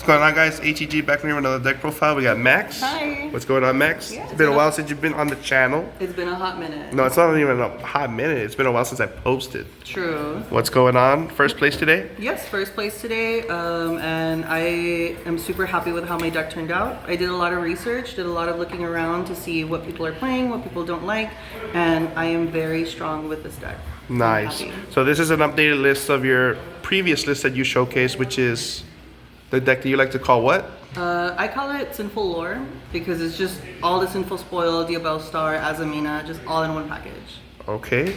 What's going on, guys? HEG back here with another deck profile. We got Max. Hi. What's going on, Max? Yeah, it's been a while since you've been on the channel. It's been a hot minute. No, it's not even a hot minute. It's been a while since I posted. True. What's going on? First place today? Yes, first place today. And I am super happy with how my deck turned out. I did a lot of research, did a lot of looking around to see what people are playing, what people don't like, and I am very strong with this deck. Nice. So this is an updated list of your previous list that you showcased, which is the deck that you like to call what? I call it Sinful Lore because it's just all the Sinful Spoil, Diabel Star, Azamina, just all in one package. Okay.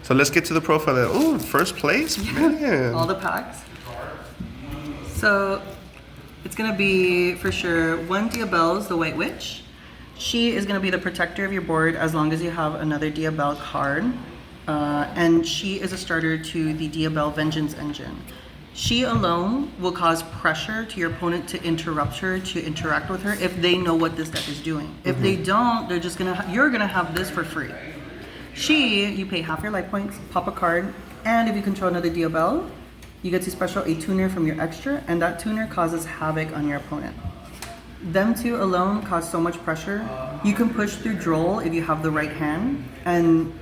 So let's get to the profile. Oh, first place? Man. All the packs. So it's gonna be for sure one Diabel's the White Witch. She is gonna be the protector of your board as long as you have another Diabel card. And she is a starter to the Diabel Vengeance engine. She alone will cause pressure to your opponent to interrupt her, to interact with her if they know what this deck is doing. If they don't, they're just gonna you're gonna have this for free. You pay half your life points, pop a card, and if you control another Diabel, you get to special a tuner from your extra, and that tuner causes havoc on your opponent. Them two alone cause so much pressure. You can push through Droll if you have the right hand, and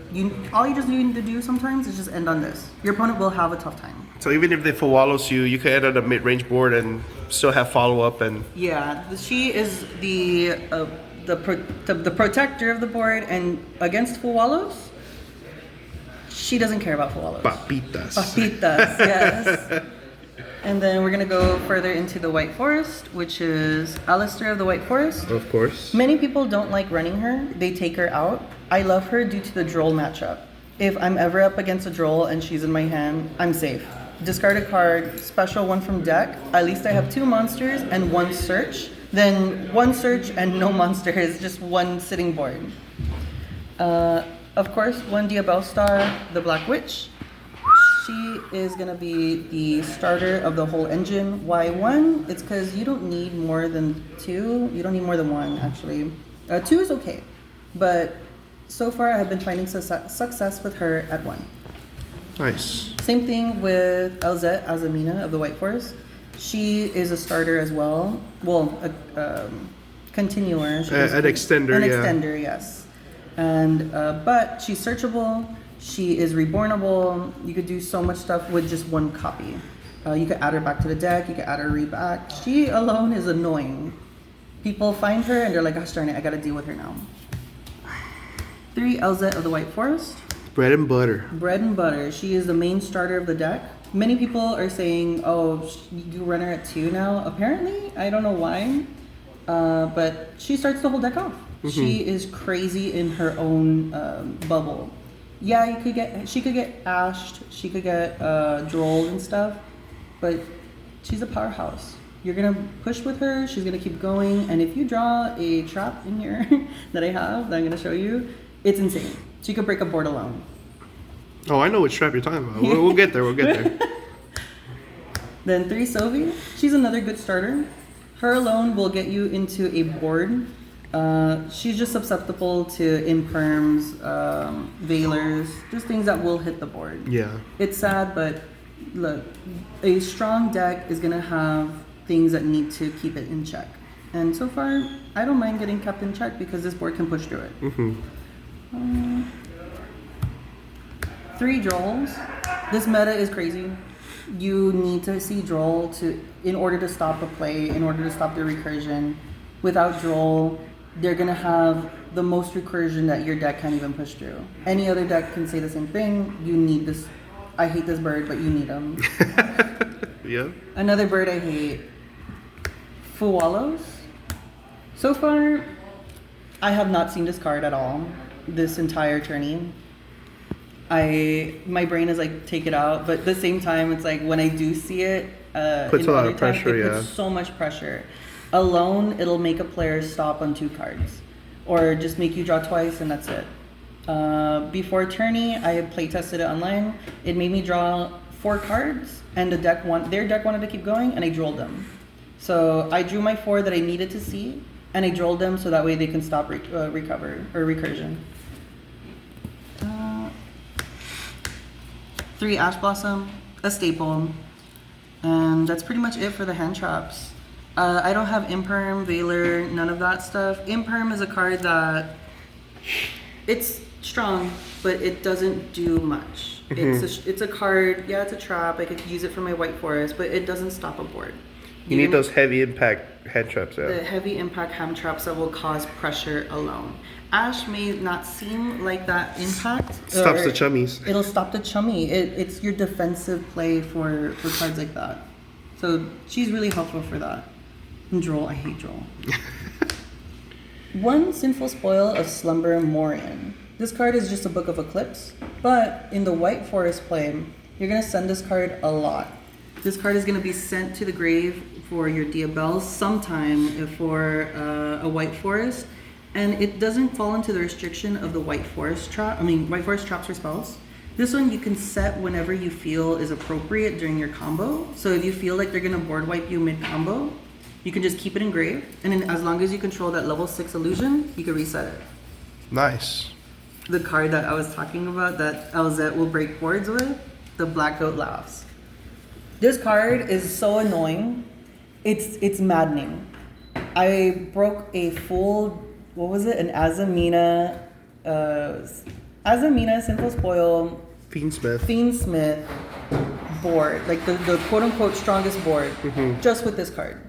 all you just need to do sometimes is just end on this. Your opponent will have a tough time. So even if they full wallows you, you can end on a mid-range board and still have follow-up and... Yeah, she is the protector of the board, and against full wallows, she doesn't care about full wallows. Papitas. Papitas, yes. And then we're gonna go further into the White Forest, which is Alistair of the White Forest. Of course. Many people don't like running her. They take her out. I love her due to the Droll matchup. If I'm ever up against a Droll and she's in my hand, I'm safe. Discard a card, special one from deck. At least I have two monsters and one search. Then one search and no monsters, just one sitting board. Of course, one Diabel Star, the Black Witch. She is gonna be the starter of the whole engine. Why one? It's because you don't need more than two. You don't need more than one, actually. Two is okay, but so far I've been finding success with her at one. Nice. Same thing with Elzette Azamina of the White Forest. She is a starter as well. Well, a continuer. An extender, An extender, yes. And but she's searchable. She is rebornable. You could do so much stuff with just one copy. You could add her back to the deck. You could add her back. She alone is annoying. People find her and they're like, gosh darn it, I gotta deal with her now. 3 Elzette of the White Forest. Bread and butter. Bread and butter. She is the main starter of the deck. Many people are saying, oh, you run her at 2 now. Apparently, I don't know why, but she starts the whole deck off. She is crazy in her own bubble. Yeah, she could get ashed, she could get drolled and stuff, but she's a powerhouse. You're gonna push with her, she's gonna keep going, and if you draw a trap in here that I have, that I'm gonna show you, it's insane. She could break a board alone. Oh, I know which trap you're talking about. We'll get there, we'll get there. Then 3 Sylvie, she's another good starter. Her alone will get you into a board. She's just susceptible to imperms, veilers, just things that will hit the board. Yeah. It's sad, but look, a strong deck is gonna have things that need to keep it in check. And so far, I don't mind getting kept in check because this board can push through it. 3 Drolls. This meta is crazy. You need to see Droll in order to stop a play, in order to stop the recursion. Without Droll, they're gonna have the most recursion that your deck can't even push through. Any other deck can say the same thing. You need this. I hate this bird, but you need him. Yeah. Another bird I hate. Fuwalos. So far, I have not seen this card at all this entire tourney. My brain is like, take it out, but at the same time, it's like when I do see it, puts a lot of pressure, it puts so much pressure. Alone, it'll make a player stop on 2 cards, or just make you draw twice, and that's it. Before tourney, I had play tested it online. It made me draw 4 cards, and their deck wanted to keep going, and I drolled them. So I drew my 4 that I needed to see, and I drolled them so that way they can stop recover or recursion. 3 Ash Blossom, a staple. And that's pretty much it for the hand traps. I don't have Imperm, Veiler, none of that stuff. Imperm is a card that it's strong, but it doesn't do much. It's a card, yeah, it's a trap. I could use it for my White Forest, but it doesn't stop a board. You need those heavy impact hand traps, yeah. The heavy impact hand traps that will cause pressure alone. Ash may not seem like that impact. Stops the chummies. It'll stop the chummy. It's your defensive play for cards like that. So she's really helpful for that. And Droll, I hate Droll. One Sinful Spoil of Slumber Morian. This card is just a Book of Eclipse, but in the White Forest play, you're going to send this card a lot. This card is going to be sent to the grave for your Diabels sometime for a White Forest, and it doesn't fall into the restriction of the White Forest trap. White Forest traps or spells. This one you can set whenever you feel is appropriate during your combo. So if you feel like they're going to board wipe you mid-combo, you can just keep it engraved, and then as long as you control that level 6 illusion, you can reset it. Nice. The card that I was talking about that Elzette will break boards with, the Black Goat Laughs. This card is so annoying. It's maddening. I broke a full, what was it? An Azamina Simple Spoil Fiendsmith board, like the quote unquote strongest board, just with this card.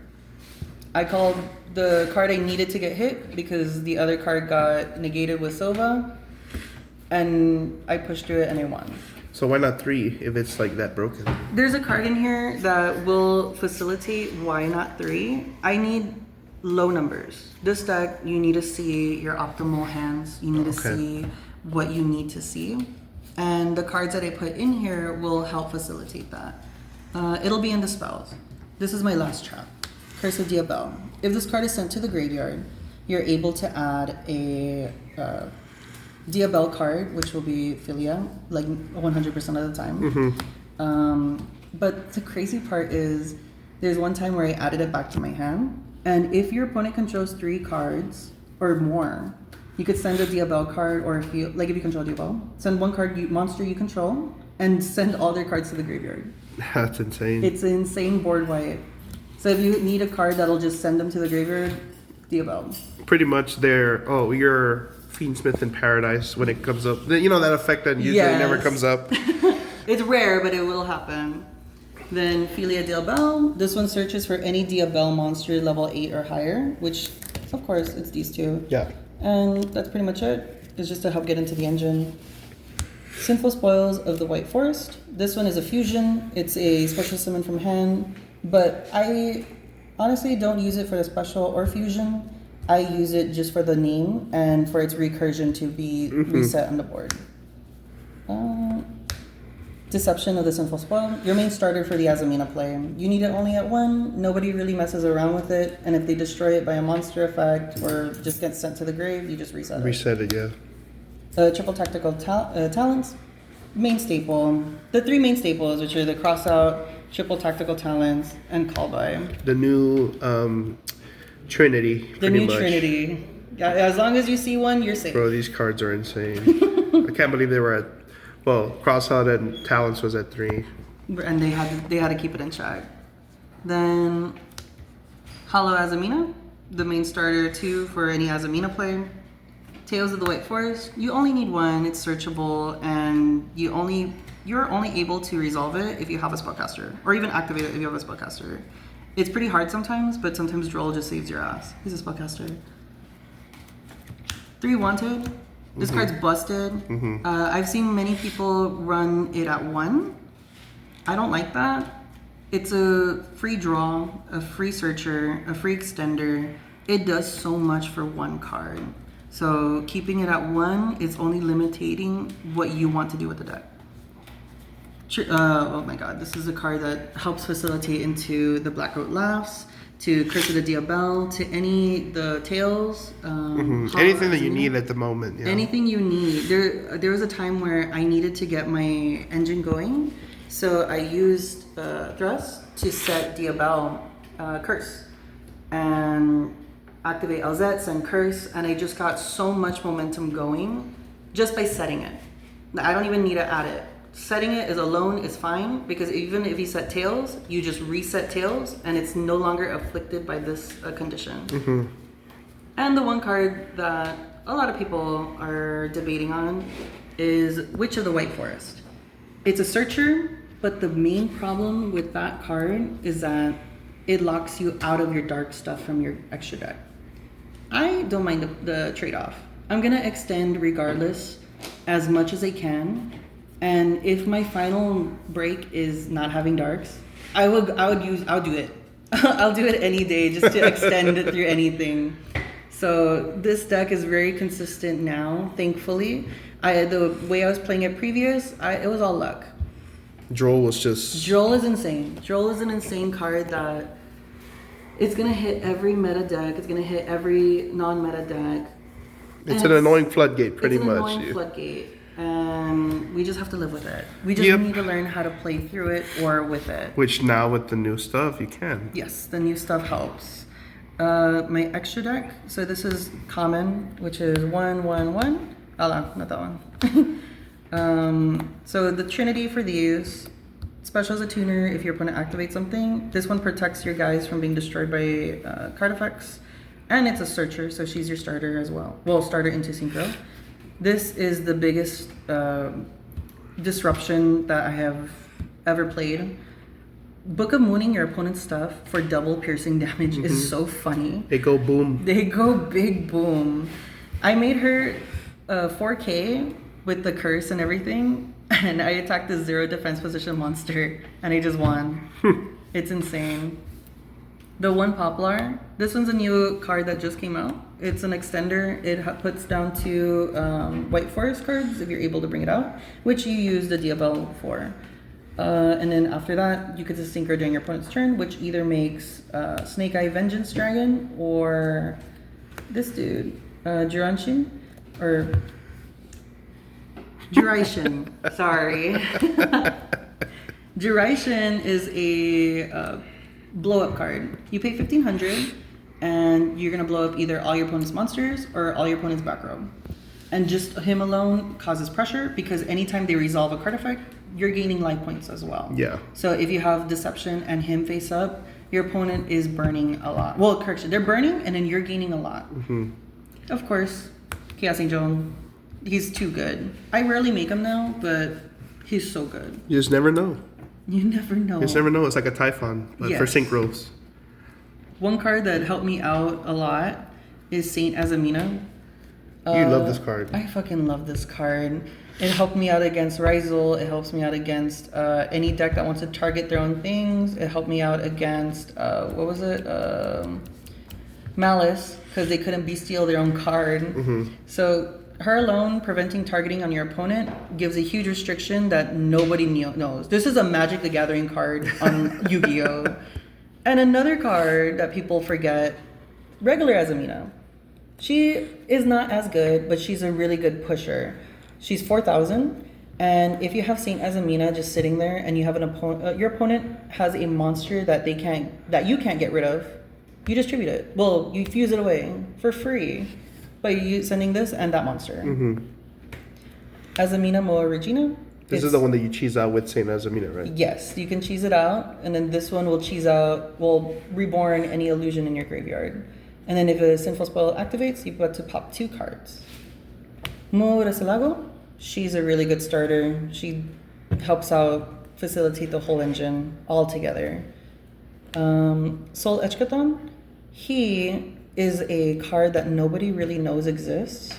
I called the card I needed to get hit because the other card got negated with Sova, and I pushed through it and I won. So why not 3 if it's like that broken? There's a card in here that will facilitate why not 3. I need low numbers. This deck, you need to see your optimal hands. You need to see what you need to see. And the cards that I put in here will help facilitate that. It'll be in the spells. This is my last trap. Curse of Diabel. If this card is sent to the graveyard, you're able to add a Diabel card, which will be Philia, like 100% of the time. But the crazy part is, there's one time where I added it back to my hand, and if your opponent controls 3 cards or more, you could send a Diabel card, or if you control Diabel, send one monster you control, and send all their cards to the graveyard. That's insane. It's an insane board wipe. So if you need a card that'll just send them to the graveyard, Diabel. Pretty much you're Fiendsmith in Paradise when it comes up. You know that effect that usually never comes up. It's rare, but it will happen. Then Philia Diabel. This one searches for any Diabel monster level 8 or higher, which, of course, it's these 2. Yeah. And that's pretty much it. It's just to help get into the engine. Sinful Spoils of the White Forest. This one is a fusion. It's a special summon from hand, but I honestly don't use it for the special or fusion. I use it just for the name and for its recursion to be reset on the board. Deception of the Sinful Spoil. Your main starter for the Azamina play. You need it only at 1. Nobody really messes around with it. And if they destroy it by a monster effect or just gets sent to the grave, you just reset it. Reset it, yeah. Triple Tactical Talents. Main staple. The 3 main staples, which are the Crossout, Triple Tactical Talents, and Call By. The new Trinity. The new Trinity. Yeah, as long as you see one, you're safe. Bro, these cards are insane. I can't believe they were at, Crossout and Talents was at 3. And they had to keep it in check. Then Hollow Azamina, the main starter 2 for any Azamina play. Tales of the White Forest. You only need 1. It's searchable, and you're only able to resolve it if you have a spellcaster, or even activate it if you have a spellcaster. It's pretty hard sometimes, but sometimes Droll just saves your ass. He's a spellcaster. 3 Wanted. This card's busted. I've seen many people run it at 1. I don't like that. It's a free draw, a free searcher, a free extender. It does so much for 1 card. So keeping it at 1 is only limiting what you want to do with the deck. Oh my god, this is a card that helps facilitate into the Black Goat Laughs, to Curse of the Diabel, to the Tails. Anything that you need at the moment. Yeah. Anything you need. There was a time where I needed to get my engine going, so I used Thrust to set Diabel Curse. And activate Elzette, send Curse, and I just got so much momentum going just by setting it. I don't even need to add it. Setting it as alone is fine because even if you set tails, you just reset tails and it's no longer afflicted by this condition. Mm-hmm. And the one card that a lot of people are debating on is Witch of the White Forest. It's a searcher, but the main problem with that card is that it locks you out of your dark stuff from your extra deck. I don't mind the trade-off. I'm gonna extend regardless as much as I can, and if my final break is not having darks, I'll do it. I'll do it any day just to extend it through anything. So this deck is very consistent now, thankfully. The way I was playing it previous, it was all luck. Droll was just... Droll is insane. Droll is an insane card that it's gonna hit every meta deck. It's gonna hit every non-meta deck. It's an annoying floodgate, pretty much. much. It's an annoying floodgate, and we just have to live with it. We just need to learn how to play through it or with it. Which now with the new stuff, you can. Yes, the new stuff helps. My extra deck. So this is common, which is 1/1/1. Oh, no, not that one. So the trinity for these. Special as a tuner if your opponent activates something. This one protects your guys from being destroyed by card effects. And it's a searcher, so she's your starter as well. Well, starter into synchro. This is the biggest disruption that I have ever played. Book of Mooning your opponent's stuff for double piercing damage is so funny. They go boom. They go big boom. I made her 4K with the curse and everything, and I attacked the 0 defense position monster, and I just won. It's insane. The one Poplar, this one's a new card that just came out. It's an extender. It puts down 2 White Forest cards if you're able to bring it out, which you use the Diabel for. And then after that, you could just synchro during your opponent's turn, which either makes Snake Eye Vengeance Dragon or this dude, Jiranshin, or Jiraishin, sorry. Jiraishin is a blow-up card. You pay 1,500, and you're gonna blow up either all your opponent's monsters or all your opponent's back row. And just him alone causes pressure because anytime they resolve a card effect, you're gaining life points as well. Yeah. So if you have Deception and him face up, your opponent is burning a lot. Well, correction, they're burning and then you're gaining a lot. Mm-hmm. Of course, Chaos Angel, he's too good. I rarely make him now, but he's so good. You just never know. You never know. You just never know. It's like a Typhon, but for synchros. One card that helped me out a lot is Saint Azamina. You love this card. I fucking love this card. It helped me out against Rizal. It helps me out against any deck that wants to target their own things. It helped me out against, what was it? Malice, because they couldn't bestial their own card. Mm-hmm. So her alone preventing targeting on your opponent gives a huge restriction that nobody knows. This is a Magic the Gathering card on Yu-Gi-Oh! And another card that people forget, regular Azamina. She is not as good, but she's a really good pusher. She's 4,000, and if you have Saint Azamina just sitting there, and you have an opponent, your opponent has a monster that you can't get rid of, you distribute it. Well, you fuse it away for free by you sending this and that monster. Mm-hmm. Azamina Moa Regina. This is the one that you cheese out with Saint Azamina, right? Yes, you can cheese it out, and then this one will reborn any illusion in your graveyard. And then if a Sinful Spell activates, you've got to pop 2 cards. Mo Resalago, she's a really good starter. She helps out facilitate the whole engine all together. Sol Echkaton, he is a card that nobody really knows exists.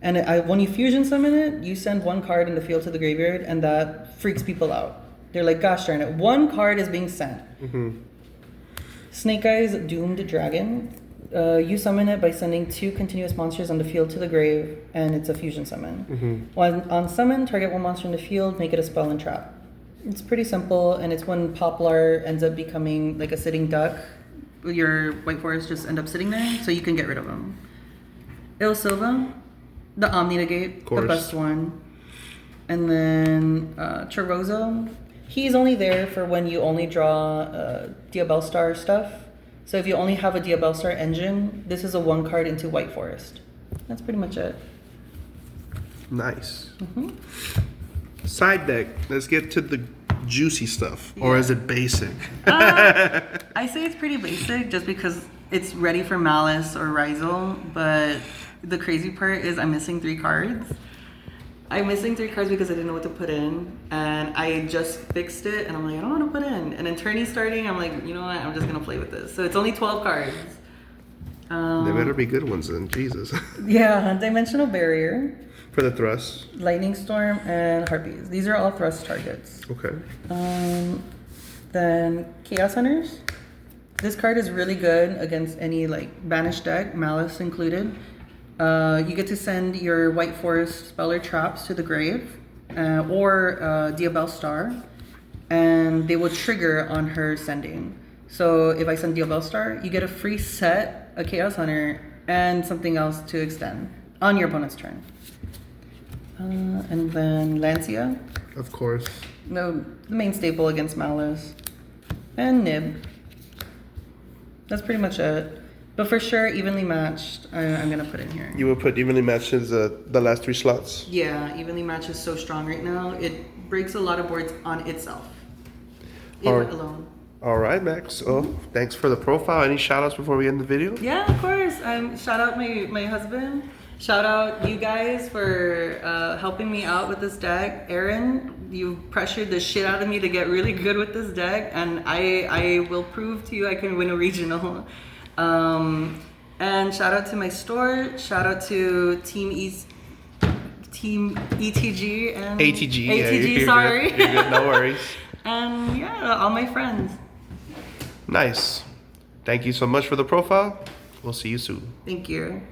And when you fusion summon it, you send 1 card in the field to the graveyard, and that freaks people out. They're like, gosh darn it, 1 card is being sent. Mm-hmm. Snake Eyes Doomed Dragon. You summon it by sending 2 continuous monsters on the field to the grave, and it's a fusion summon. Mm-hmm. When on summon, target 1 monster in the field, make it a spell and trap. It's pretty simple, and it's when Poplar ends up becoming like a sitting duck. Your White Forest just end up sitting there, so you can get rid of them. Il Silva, the Omni Negate, the best one. And then Chorozo, he's only there for when you only draw Diabellstar stuff. So if you only have a Diabellstar engine, this is a 1 card into White Forest. That's pretty much it. Nice. Mm-hmm. Side deck. Let's get to the juicy stuff. Or Yeah. is it basic? I say it's pretty basic just because it's ready for Malice or Rizal, but the crazy part is I'm missing 3 cards. I'm missing 3 cards because I didn't know what to put in, and I just fixed it, and I'm like, I don't know what to put in. And then tourney starting, I'm like, you know what, I'm just gonna play with this. So it's only 12 cards. They better be good ones then, Jesus. Yeah, Dimensional Barrier, For the thrust. Lightning Storm, and Harpies. These are all thrust targets. Okay. Then Chaos Hunters. This card is really good against any like banished deck, Malice included. You get to send your White Forest spell or traps to the grave, or Diabel Star, and they will trigger on her sending. So if I send Diabel Star, you get a free set, a Chaos Hunter, and something else to extend on your opponent's turn. And then Lancia, Of course. the main staple against Malice, and Nib. That's pretty much it. But for sure, evenly matched, I'm gonna put in here. You would put evenly matched as the last 3 slots. Yeah, evenly matched is so strong right now. It breaks a lot of boards on itself. Alright. Alone. All right, Max. Oh, thanks for the profile. Any shout outs before we end the video? Yeah, of course. Shout out my husband. Shout out you guys for helping me out with this deck. Aaron, you pressured the shit out of me to get really good with this deck, and I will prove to you I can win a regional. And shout out to my store. Shout out to Team ETG and ATG. Yeah, ATG, you're sorry. Good. You're good. No worries. And yeah, all my friends. Nice. Thank you so much for the profile. We'll see you soon. Thank you.